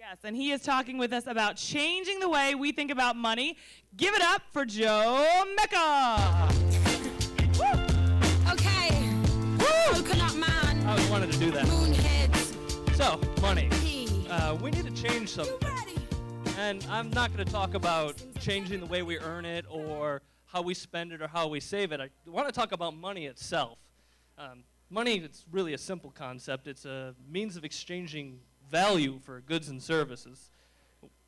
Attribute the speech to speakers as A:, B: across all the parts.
A: Yes, and he is talking with us about changing the way we think about money. Give it up for Joe Mecca.
B: Okay.
A: Woo!
B: Coconut man.
C: I always wanted to do that.
B: Moonheads.
C: So, money. We need to change something. And I'm not going to talk about changing the way we earn it or how we spend it or how we save it. I want to talk about money itself. Money, it's really a simple concept. It's a means of exchanging value for goods and services.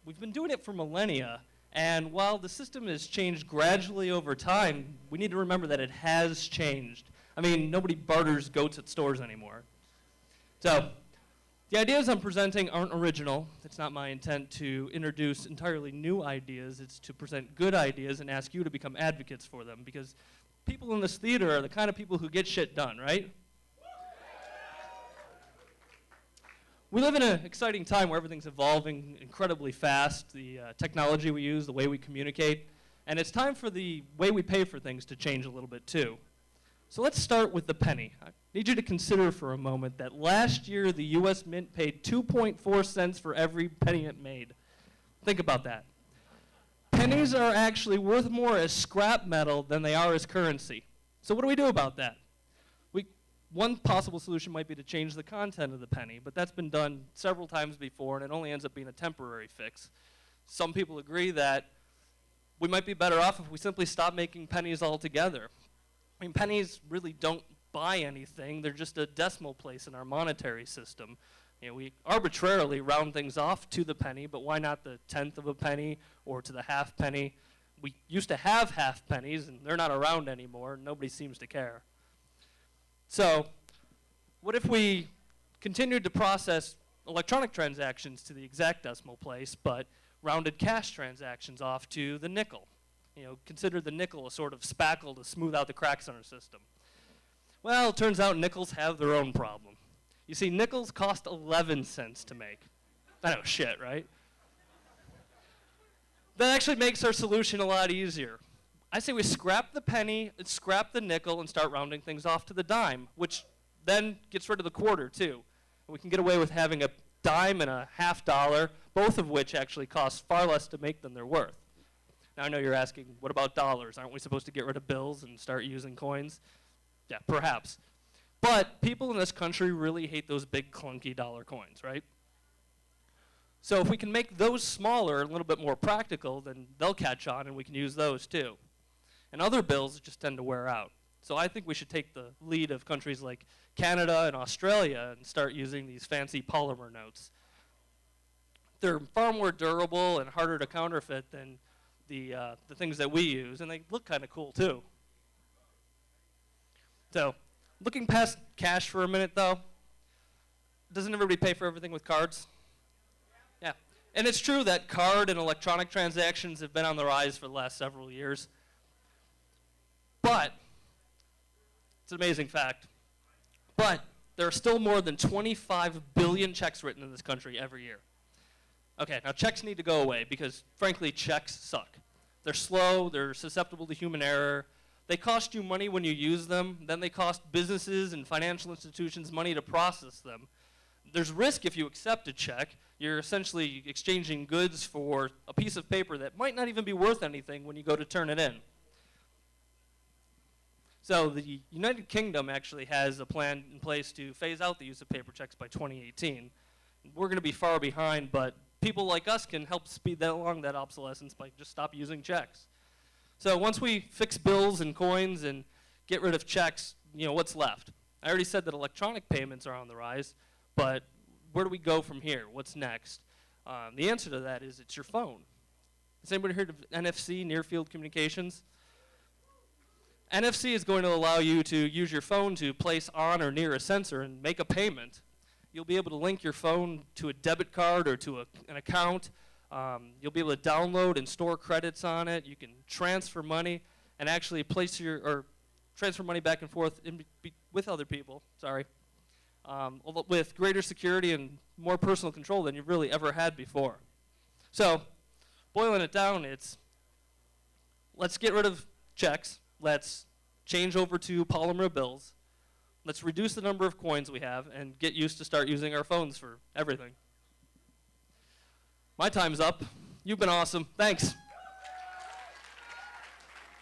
C: We've been doing it for millennia, and while the system has changed gradually over time, we need to remember that it has changed. I mean, nobody barters goats at stores anymore. So, the ideas I'm presenting aren't original. It's not my intent to introduce entirely new ideas. It's to present good ideas and ask you to become advocates for them, because people in this theater are the kind of people who get shit done, right? We live in an exciting time where everything's evolving incredibly fast, the technology we use, the way we communicate, and it's time for the way we pay for things to change a little bit too. So let's start with the penny. I need you to consider for a moment that last year the US Mint paid 2.4 cents for every penny it made. Think about that. Pennies are actually worth more as scrap metal than they are as currency. So what do we do about that? One possible solution might be to change the content of the penny, but that's been done several times before, and it only ends up being a temporary fix. Some people agree that we might be better off if we simply stop making pennies altogether. I mean, pennies really don't buy anything. They're just a decimal place in our monetary system. You know, we arbitrarily round things off to the penny, but why not the tenth of a penny or to the half penny? We used to have half pennies, and they're not around anymore. Nobody seems to care. So, what if we continued to process electronic transactions to the exact decimal place, but rounded cash transactions off to the nickel? You know, consider the nickel a sort of spackle to smooth out the cracks in our system. Well, it turns out nickels have their own problem. You see, nickels cost 11 cents to make. I know, shit, right? That actually makes our solution a lot easier. I say we scrap the penny, scrap the nickel, and start rounding things off to the dime, which then gets rid of the quarter, too. We can get away with having a dime and a half dollar, both of which actually cost far less to make than they're worth. Now, I know you're asking, what about dollars? Aren't we supposed to get rid of bills and start using coins? Yeah, perhaps. But people in this country really hate those big, clunky dollar coins, right? So if we can make those smaller, a little bit more practical, then they'll catch on, and we can use those, too. And other bills just tend to wear out. So I think we should take the lead of countries like Canada and Australia and start using these fancy polymer notes. They're far more durable and harder to counterfeit than the things that we use, and they look kind of cool too. So, looking past cash for a minute though, doesn't everybody pay for everything with cards? Yeah. And it's true that card and electronic transactions have been on the rise for the last several years. But, it's an amazing fact, but there are still more than 25 billion checks written in this country every year. Okay, now checks need to go away because, frankly, checks suck. They're slow, they're susceptible to human error, they cost you money when you use them, then they cost businesses and financial institutions money to process them. There's risk if you accept a check. You're essentially exchanging goods for a piece of paper that might not even be worth anything when you go to turn it in. So the United Kingdom actually has a plan in place to phase out the use of paper checks by 2018. We're going to be far behind, but people like us can help speed that along, that obsolescence, by just stop using checks. So once we fix bills and coins and get rid of checks, you know, what's left? I already said that electronic payments are on the rise, but where do we go from here? What's next? The answer to that is it's your phone. Has anybody heard of NFC, near field communications? NFC is going to allow you to use your phone to place on or near a sensor and make a payment. You'll be able to link your phone to a debit card or to an account. You'll be able to download and store credits on it. You can transfer money and actually transfer money back and forth with other people, with greater security and more personal control than you've really ever had before. So, boiling it down, it's let's get rid of checks. Let's change over to polymer bills. Let's reduce the number of coins we have and get used to start using our phones for everything. My time's up. You've been awesome. Thanks.